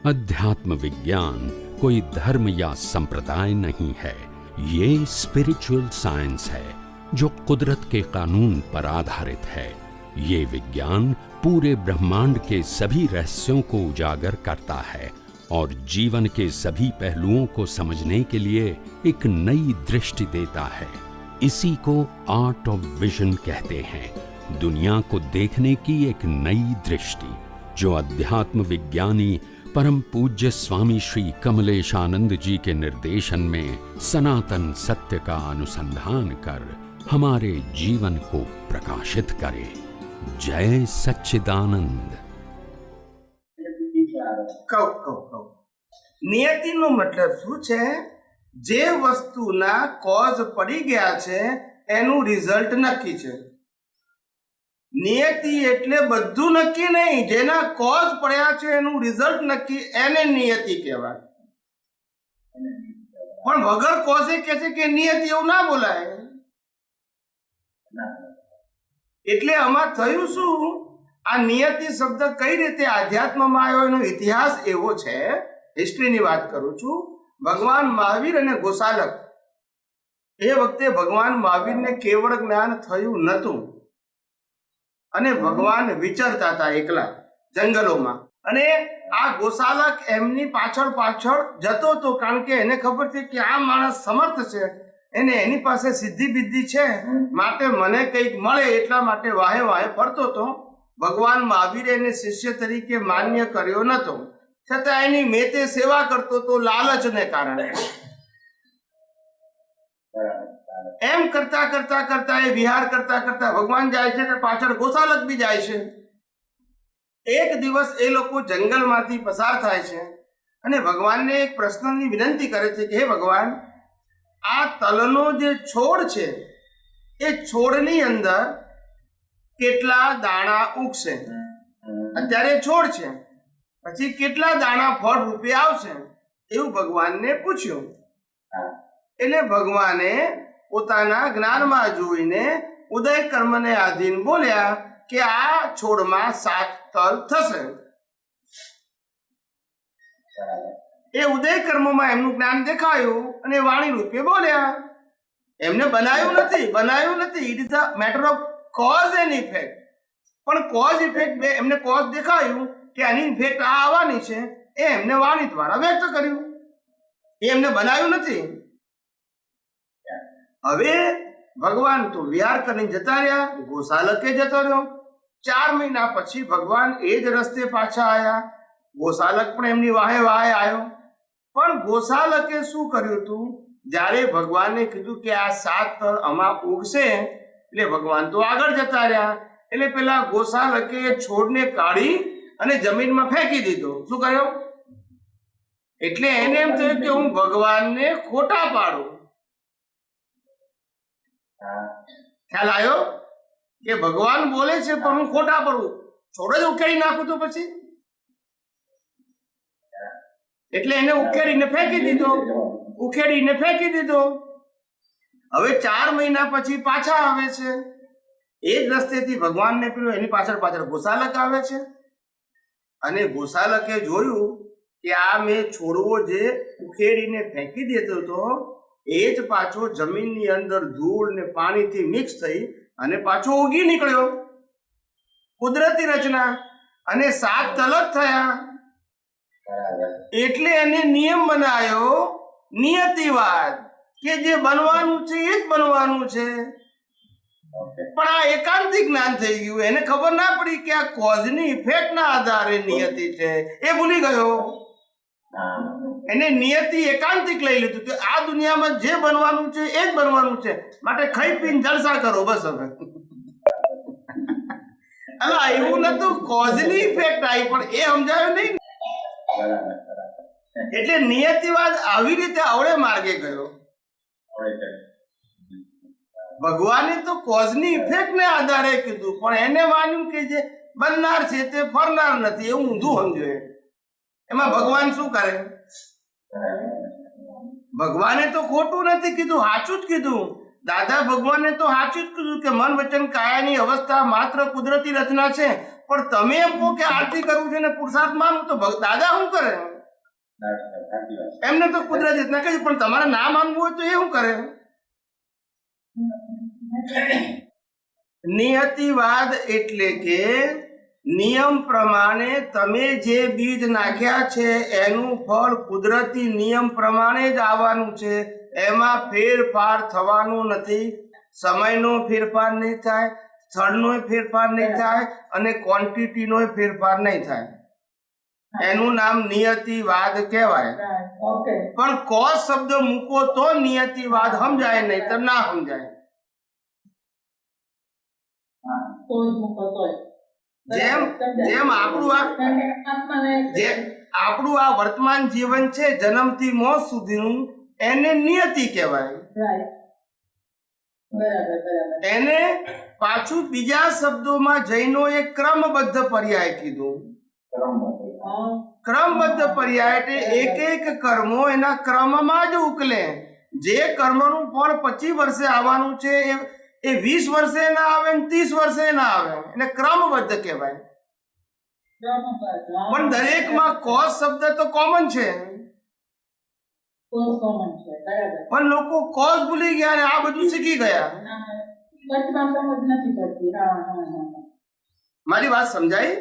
अध्यात्म विज्ञान कोई धर्म या संप्रदाय नहीं है, ये स्पिरिचुअल साइंस है जो कुदरत के कानून पर आधारित है। ये विज्ञान पूरे ब्रह्मांड के सभी रहस्यों को उजागर करता है और जीवन के सभी पहलुओं को समझने के लिए एक नई दृष्टि देता है। इसी को आर्ट ऑफ विजन कहते हैं, दुनिया को देखने की एक नई दृष्टि, जो अध्यात्म विज्ञानी परम पूज्य स्वामी श्री कमलेशानंद जी के निर्देशन में सनातन सत्य का अनुसंधान कर हमारे जीवन को प्रकाशित करे। जय सच्चिदानंद। નિયતિનો મતલબ શું છે? જે વસ્તુના કોઝ પડી ગયા છે એનું રિઝલ્ટ નક્કી છે। નિયતિ એટલે બધું નક્કી નહીં, જેના કોઝ પડ્યા છે એનું રિઝલ્ટ નક્કી, એને નિયતિ કહેવાય। પણ વગર કોઝે કહે છે કે નિયતિ, એવું ના બોલાય। એટલે આમાં થયું શું? આ નિયતિ શબ્દ કઈ રીતે આધ્યાત્મમાં આવ્યો એનો ઇતિહાસ એવો છે। હિસ્ટ્રીની વાત કરું છું। ભગવાન મહાવીર અને ગોસાલક, એ વખતે ભગવાન મહાવીરને કેવળ જ્ઞાન થયું નહોતું અને ભગવાન વિચરતા હતા એકલા જંગલોમાં, અને આ ગોસાલક એમની પાછળ પાછળ જતો હતો, કારણ કે એને ખબર છે કે આ માણસ સમર્થ છે, એને એની પાસે સિદ્ધિ બિદ્ધિ છે, માટે મને કંઈક મળે એટલા માટે વાહે વાહે ફરતો હતો। ભગવાન મહાવીરે એને શિષ્ય તરીકે માન્ય કર્યો નહોતો, છતાં એની મેતે સેવા કરતો હતો લાલચને કારણે। એમ કરતા કરતા કરતા એ વિહાર કરતા કરતા ભગવાન જાય છે, પાછળ ગોસાલક બી જાય છે। એક દિવસ એ લોકો જંગલમાંથી પસાર થાય છે અને ભગવાનને એક પ્રશ્નની વિનંતી કરે છે કે હે ભગવાન, આ તલનો જે છોડ છે એ છોડની અંદર કેટલા દાણા ઉગશે? અત્યારે છોડ છે, પછી કેટલા દાણા ફળ રૂપે આવશે એવું ભગવાનને પૂછ્યું। એટલે ભગવાને પોતાના જ્ઞાનમાં જોઈને ઉદય કર્મને આધીન બોલ્યા કે આ છોડમાં 7 તલ થશે। એ ઉદય કર્મમાં એમનું જ્ઞાન દેખાયું અને વાણી રૂપે બોલ્યા। એમને બનાવ્યું નથી, it is a matter of cause and effect. પણ કોઝ ઇફેક્ટ એમને કોઝ દેખાયું કે આની ઇફેક્ટ આ આવવાની છે, એ એમને વાણી દ્વારા વ્યક્ત કર્યું, એ એમને બનાવ્યું નથી। હવે ભગવાન તો વિહાર કરીને જતા રહ્યા, ગોસાલકે જતો રહ્યો। 4 મહિના પછી ભગવાન એ જ રસ્તે પાછા આવ્યા, ગોસાલક પણ એમની વાહે વાહે આવ્યો। પણ ગોસાલકે શું કર્યું હતું? જ્યારે ભગવાને કીધું કે આ 7 તલ આમાં ઉગશે, એટલે ભગવાન તો આગળ જતા રહ્યા। એટલે પેલા ગોસાલકે છોડને કાઢી અને જમીનમાં ફેંકી દીધો। શું કર્યો? એટલે એને એમ થયું કે હું ભગવાનને ખોટા પાડું। ખ્યાલ આવ્યો કે ભગવાન બોલે છે પણ હું ખોટા પડું, છોડ જ ઉકેડી નાખું તો પછી? એટલે એને ઉકેડીને ફેંકી દીધો। હવે 4 મહિના પછી પાછા આવે છે, એ જ રસ્તેથી ભગવાનને પેલું એની પાછળ પાછળ ગોસાલક આવે છે, અને ગોસાલકે જોયું કે આ મેં છોડવો જે ઉકેડીને ફેંકી દેતો હતો એ જ પાછો જમીનની અંદર ધૂળ ને પાણીથી મિક્સ થઈ અને પાછો ઉગી નીકળ્યો। કુદરતી રચના, અને 7 તલ જ થયા। એટલે એને નિયમ બનાવ્યો નિયતિવાદ, કે જે બનવાનું છે એ જ બનવાનું છે। પણ આ એકાંતિક જ્ઞાન થઈ ગયું, એને ખબર ના પડી કે આ કોઝની ઇફેક્ટના આધારે નિયતિ છે, એ ભૂલી ગયો। એને નિયતિ એકાંતિક લઈ લીધું કે આ દુનિયામાં જે બનવાનું છે એ જ બનવાનું છે, માટે ખાઈ પીને જલસા કરો બસ। હવે અલા એવું નતું, કોઝની ઇફેક્ટ આવી, પણ એ સમજાયું નહીં। એટલે નિયતિવાદ આવી રીતે આવડે માર્ગે ગયો। ભગવાને તો કોઝની ઇફેક્ટને આધારે કીધું, પણ એને માન્યું કે જે બનનાર છે તે ફરનાર નથી, એવું ઊંધું સમજ્યું। એમાં ભગવાન શું કરે? ભગવાને તો ખોટું નથી કીધું, સાચું જ કીધું। દાદા ભગવાને તો સાચું જ કીધું કે મન વચન કાયાની અવસ્થા માત્ર કુદરતી રચના છે, પણ તમે એમ કહો કે આરતી કરવું છે ને પુરુષાર્થ માનવું તો દાદા શું કરે? એમને તો કુદરતી રીતના કહે પણ તમારે ના માનવું હોય તો એ શું કરે? નિયતિવાદ એટલે કે નિયમ પ્રમાણે તમે જે બીજ નાખ્યા છે એનું ફળ કુદરતી નિયમ પ્રમાણે જ આવવાનું છે, એમાં ફેરફાર થવાનું નથી. સમયનો ફેરફાર નહીં થાય, સ્થળનો ફેરફાર નહીં થાય અને ક્વોન્ટિટીનો ફેરફાર નહીં થાય. એનું નામ નિયતિવાદ કહેવાય. પણ કોઝ શબ્દ મૂકો તો નિયતિવાદ સમજાય, નહીં તો ના સમજાય. જેમ આપણું આ વર્તમાન જીવન છે જન્મથી મોત સુધીનું, એને નિયતિ કહેવાય. એને પાછું બીજા શબ્દોમાં જૈનોએ ક્રમબદ્ધ પર્યાય કીધું. ક્રમબદ્ધ પર્યાય એટલે એક એક કર્મો એના ક્રમમાં જ ઉકલે. જે કર્મનું ફળ 25 વર્ષે આવવાનું છે એ 20 વર્ષે ના આવે ને 30 વર્ષે ના આવે, એટલે ક્રમબદ્ધ કહેવાય. પણ દરેકમાં કોઝ શબ્દ તો કોમન છે, પણ લોકો કોઝ ભૂલી ગયા અને આ બધું શીખી ગયા. મારી વાત સમજાય?